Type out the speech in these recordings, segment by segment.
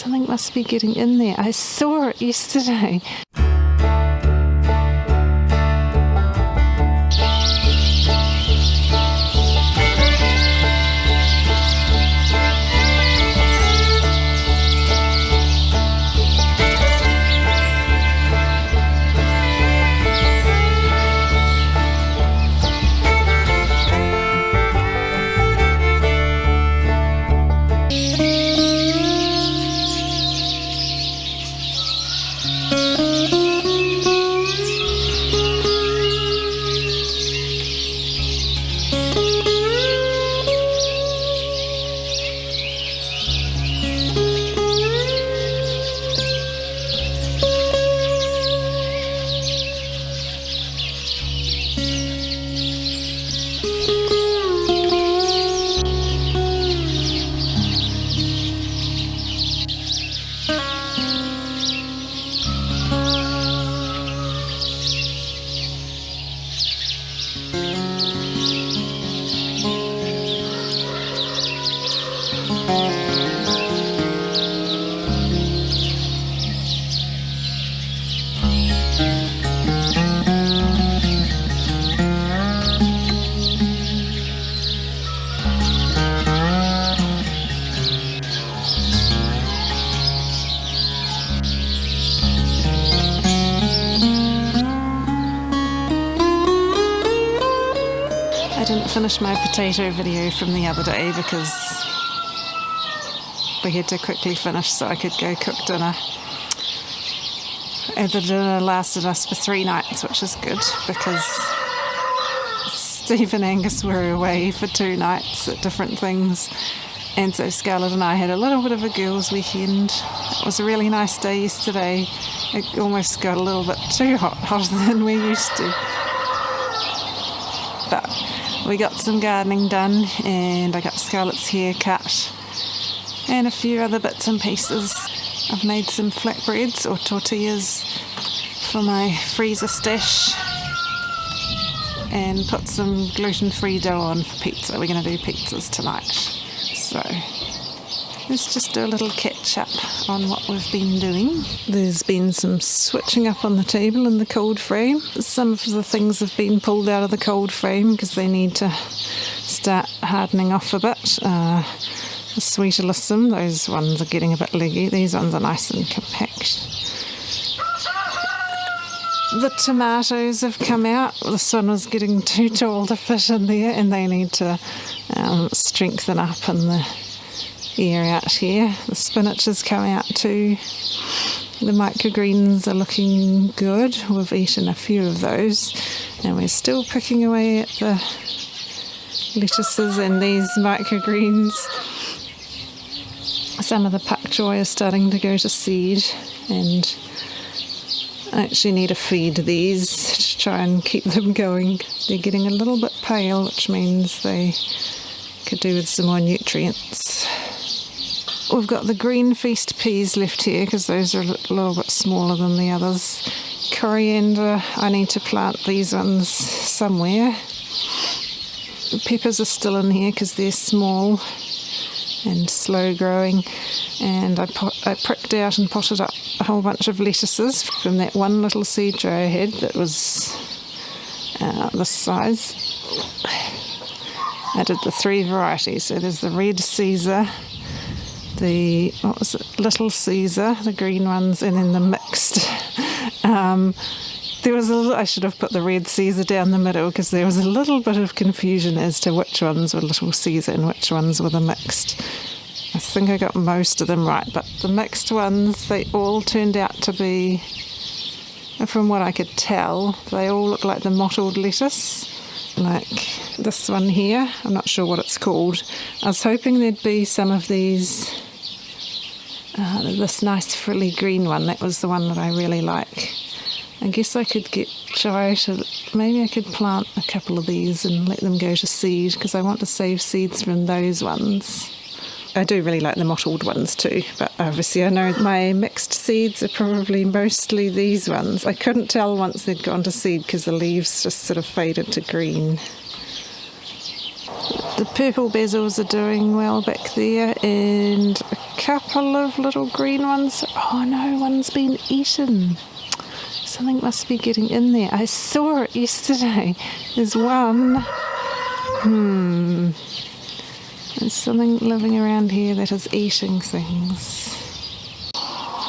Something must be getting in there. I saw it yesterday. I didn't finish my potato video from the other day because we had to quickly finish so I could go cook dinner. And the dinner lasted us for 3 nights, which is good because Steve and Angus were away for 2 nights at different things. And so Scarlett and I had a little bit of a girls' weekend. It was a really nice day yesterday. It almost got a little bit too hot, hotter than we used to. But we got some gardening done and I got Scarlett's hair cut and a few other bits and pieces. I've made some flatbreads or tortillas for my freezer stash and put some gluten-free dough on for pizza. We're going to do pizzas tonight. So let's just do a little catch up on what we've been doing. There's been some switching up on the table in the cold frame. Some of the things have been pulled out of the cold frame because they need to start hardening off a bit. The sweet alyssum, those ones are getting a bit leggy. These ones are nice and compact. The tomatoes have come out. This one was getting too tall to fit in there and they need to strengthen up in the area out here. The spinach has come out too. The microgreens are looking good. We've eaten a few of those and we're still picking away at the lettuces and these microgreens. Some of the pak choy is starting to go to seed and I actually need to feed these to try and keep them going. They're getting a little bit pale, which means they could do with some more nutrients. We've got the green feast peas left here because those are a little bit smaller than the others. Coriander, I need to plant these ones somewhere. The peppers are still in here because they're small and slow growing, and I pricked out and potted up a whole bunch of lettuces from that one little seed tray I had that was this size. I did the 3 varieties, so there's the red Caesar, the little Caesar, the green ones, and then the mixed. There was I should have put the red Caesar down the middle because there was a little bit of confusion as to which ones were little Caesar and which ones were the mixed. I think I got most of them right, but the mixed ones, they all turned out to be, from what I could tell, they all look like the mottled lettuce, like this one here. I'm not sure what it's called. I was hoping there'd be some of these, this nice frilly green one. That was the one that I really like. I guess I could maybe I could plant a couple of these and let them go to seed because I want to save seeds from those ones. I do really like the mottled ones too, but obviously I know my mixed seeds are probably mostly these ones. I couldn't tell once they'd gone to seed because the leaves just sort of faded to green. The purple basils are doing well back there, and a couple of little green ones. Oh no, one's been eaten. Something must be getting in there. I saw it yesterday. There's one. There's something living around here that is eating things.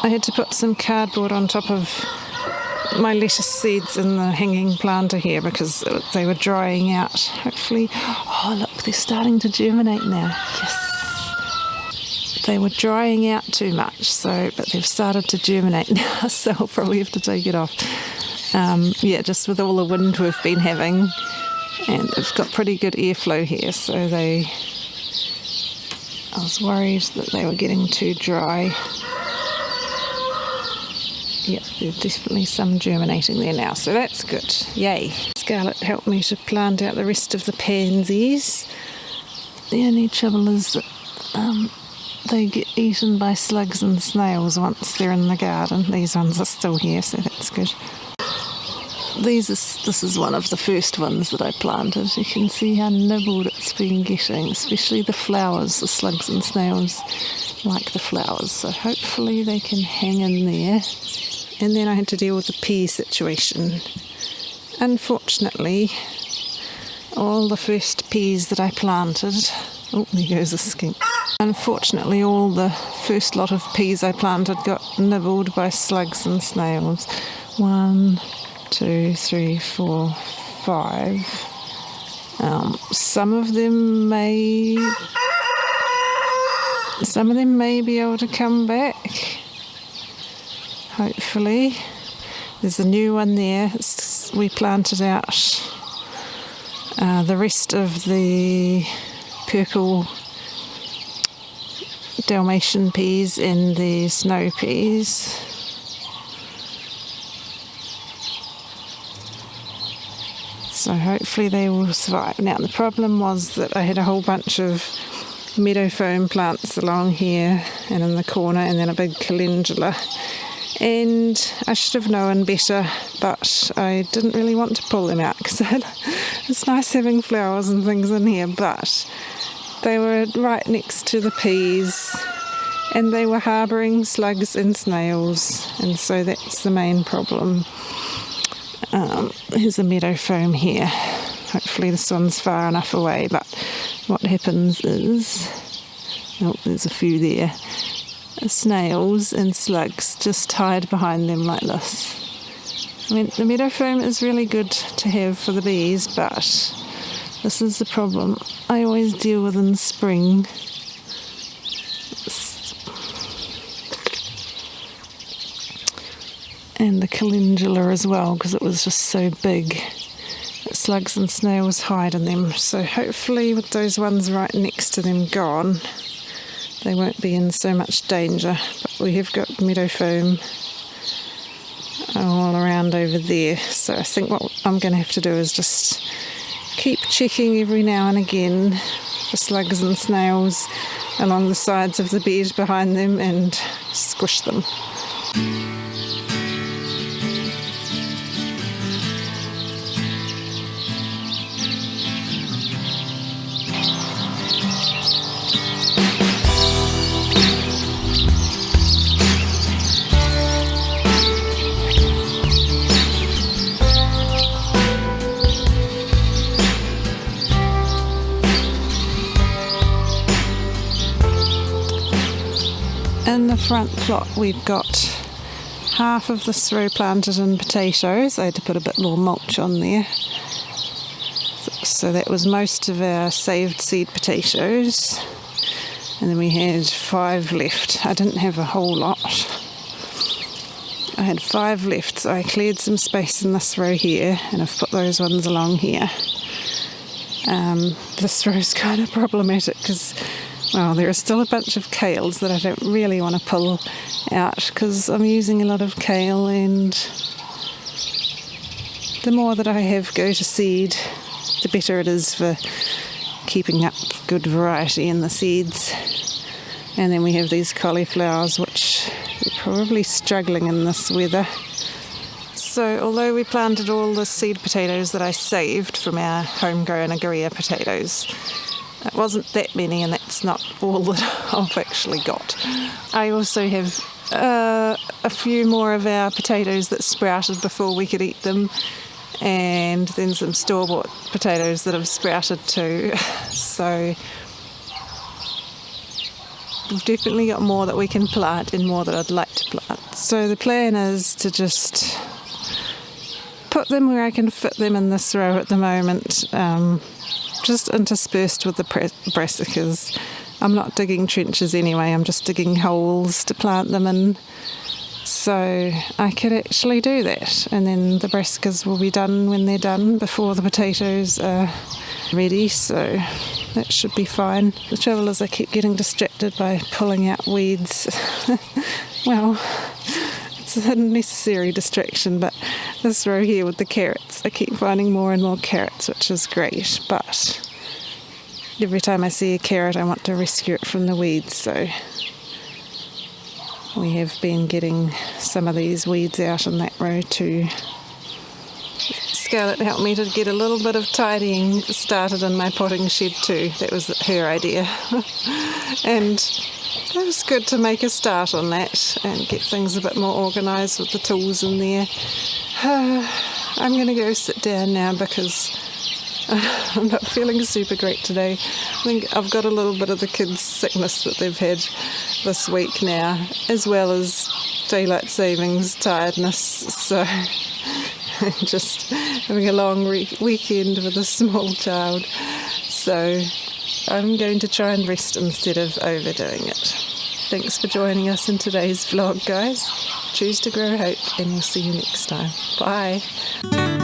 I had to put some cardboard on top of my lettuce seeds in the hanging planter here because they were drying out. Hopefully, oh look, they're starting to germinate now. Yes. They were drying out too much, but they've started to germinate now, so I'll probably have to take it off. Just with all the wind we've been having, and it's got pretty good airflow here, so I was worried that they were getting too dry. Yep, there's definitely some germinating there now, so that's good. Yay. Scarlett helped me to plant out the rest of the pansies. The only trouble is that they get eaten by slugs and snails once they're in the garden. These ones are still here, so that's good. This is one of the first ones that I planted. You can see how nibbled it's been getting, especially the flowers. The slugs and snails like the flowers, so hopefully they can hang in there. And then I had to deal with the pea situation. Unfortunately, all the first peas that I planted... Oh, there goes a skink. Unfortunately, all the first lot of peas I planted got nibbled by slugs and snails. 1, 2, 3, 4, 5. Some of them may be able to come back. Hopefully. There's a new one there. We planted out the rest of the purple Dalmatian peas and the snow peas. So hopefully they will survive. Now the problem was that I had a whole bunch of meadow foam plants along here and in the corner, and then a big calendula. And I should have known better, but I didn't really want to pull them out because it's nice having flowers and things in here, but they were right next to the peas and they were harbouring slugs and snails, and so that's the main problem. Here's a meadow foam here. Hopefully this one's far enough away, but what happens is... Oh, there's a few there. Snails and slugs just hide behind them like this. I mean, the meadow foam is really good to have for the bees, but this is the problem I always deal with in spring. And the calendula as well, because it was just so big that slugs and snails hide in them. So hopefully with those ones right next to them gone, they won't be in so much danger. But we have got meadow foam all around over there, so I think what I'm going to have to do is just keep checking every now and again for slugs and snails along the sides of the bed behind them and squish them. In the front plot we've got half of this row planted in potatoes. I had to put a bit more mulch on there. So that was most of our saved seed potatoes. And then we had 5 left. I didn't have a whole lot. I had 5 left, so I cleared some space in this row here, and I've put those ones along here. This row's kind of problematic because, well, there are still a bunch of kales that I don't really want to pull out because I'm using a lot of kale, and the more that I have go to seed, the better it is for keeping up good variety in the seeds. And then we have these cauliflowers, which are probably struggling in this weather. So although we planted all the seed potatoes that I saved from our homegrown Aguria potatoes, it wasn't that many, and that's not all that I've actually got. I also have a few more of our potatoes that sprouted before we could eat them, and then some store-bought potatoes that have sprouted too. So we've definitely got more that we can plant and more that I'd like to plant. So the plan is to just put them where I can fit them in this row at the moment, just interspersed with the brassicas. I'm not digging trenches anyway, I'm just digging holes to plant them in. So I could actually do that, and then the brassicas will be done when they're done, before the potatoes are ready, so that should be fine. The trouble is I keep getting distracted by pulling out weeds. Well, it's a necessary distraction, but this row here with the carrots, I keep finding more and more carrots, which is great, but every time I see a carrot I want to rescue it from the weeds, so we have been getting some of these weeds out in that row too. Scarlett helped me to get a little bit of tidying started in my potting shed too. That was her idea. And it was good to make a start on that and get things a bit more organised with the tools in there. I'm going to go sit down now because I'm not feeling super great today. I think I've got a little bit of the kids' sickness that they've had this week now, as well as daylight savings tiredness, so I'm just having a long weekend with a small child, so I'm going to try and rest instead of overdoing it. Thanks for joining us in today's vlog, guys. Choose to grow hope, and we'll see you next time. Bye.